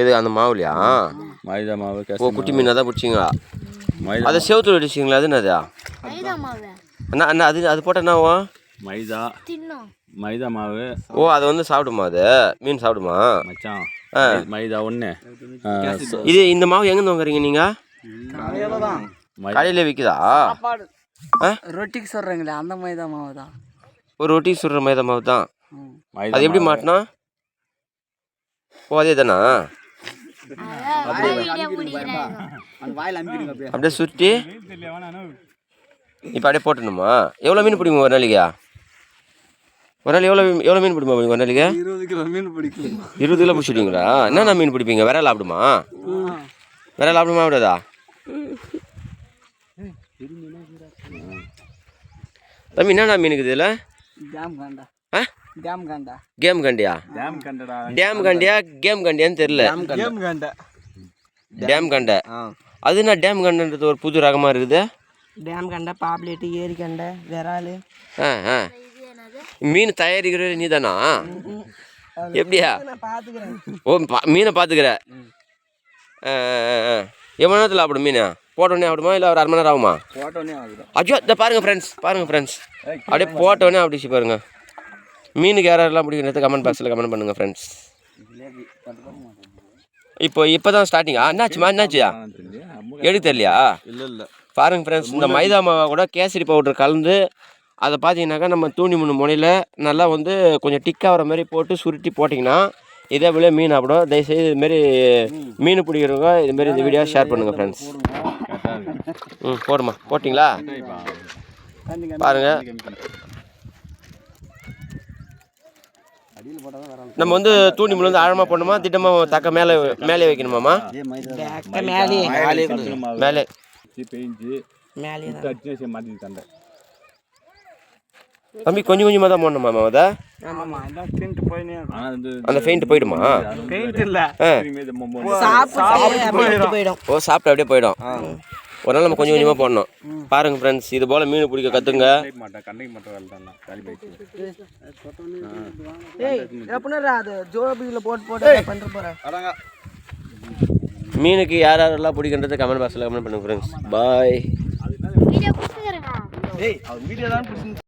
எது அந்த மாவுலையா? மைதா மாவு. ஓ குட்டி மீனாக தான் பிடிச்சிங்களா? அதை செவத்துல அடிச்சிங்களா? அது என்னதா அண்ணா அண்ணா? அது போட்டால் என்ன ஆகும்? மைதா மாவு. ஓ அதை வந்து சாப்பிடுமா? அது மீன் சாப்பிடுமா மச்சான்? மைதா ஒன்று. இது இந்த மாவு எங்கேருந்து வாங்குறீங்க நீங்கள்? கடையில் விற்குதா? ரொட்டிக்கு சொல்கிறீங்களே அந்த மைதா மாவு தான். ஒரு ரொட்டிக்கு சுடுற மைதா மாவு தான். அது எப்படி மாட்டினா? ஓ அதே தானா? அப்படியே சுற்றி இப்போ அப்படியே போட்டணுமா? எவ்வளோ மீன் பிடிக்கும் ஒரு நாளைக்கு? ஒரு நாள் எவ்வளோ மீன் பிடிப்பா ஒரு நாளைக்கு? 20 கிலோ மீன் பிடிக்கும். 20 கிலோ பிடிச்சிடுவீங்களா? என்னென்ன மீன் பிடிப்பீங்க? விரல் ஆப்பிடுமா? விரல் ஆப்பிடுமா விடாதா? தம்பி என்னண்ணா மீன் இருக்குது இதில்? கேம் கண்டியா? டேம் கண்டியா கேம் கண்டியான்னு தெரியல. டேம் கண்டை. அது என்ன டேம் கண்டன்றது ஒரு புது ரகமாக இருக்குது. டேம் கண்டை, பாப்லேட்டு, ஏரி கண்டை, விரால். மீன் தயாரிக்கிற நீ தானா? எப்படியா? ஓ மீனை பார்த்துக்கிற. எவ்வளோ நேரத்தில் ஆப்பிடும் மீன்? போட்டோடனே ஆப்பிடுமா இல்லை ஒரு 1/2 மணி நேரம் ஆகுமா? அச்சோ இதை பாருங்கள் ஃப்ரெண்ட்ஸ் அப்படியே போட்டோடனே அப்படிச்சு பாருங்கள். மீனுக்கு யாரெல்லாம் பிடிக்கிறது கமெண்ட் பாக்ஸில் கமெண்ட் பண்ணுங்கள் ஃப்ரெண்ட்ஸ். இப்போ தான் ஸ்டார்டிங்கா? என்னாச்சுயா? எடுக்க தெரியலையா? இல்லை பாருங்க ஃப்ரெண்ட்ஸ், இந்த மைதா மாவை கூட கேசரி பவுடர் கலந்து அதை பார்த்தீங்கன்னாக்கா நம்ம தூண்டி முன்னு முனையில் நல்லா வந்து கொஞ்சம் டிக்காகிற மாதிரி போட்டு சுருட்டி போட்டிங்கன்னா இதே போல மீன் சாப்பிடும். தயவுசெய்து இதுமாரி மீன் பிடிக்கிறவங்க இதுமாரி இந்த வீடியோ ஷேர் பண்ணுங்கள் ஃப்ரெண்ட்ஸ். போடுமா? போட்டிங்களா? பாருங்கள், நம்ம வந்து தூண்டி முள்ள வந்து ஆழமாக போடணுமா திட்டமாக தக்க மேலே வைக்கணுமாம்மா? மேலே தம்பி கொஞ்சம் கொஞ்சமாக தான் போடணுமாம்மா? அதை அந்த பெயிண்ட் போயிடுமா? ஓ சாப்பிட்டு அப்படியே போயிடும். ஒரு நாள் நம்ம கொஞ்சம் கொஞ்சமாக போடணும். பாருங்கள் ஃப்ரெண்ட்ஸ், இது போல் மீன் பிடிக்க கற்றுங்க. மீனுக்கு யாரெல்லாம் பிடிக்கின்றது கமெண்ட் பாக்ஸில் கமெண்ட் பண்ணுங்க ஃப்ரெண்ட்ஸ். பாய்.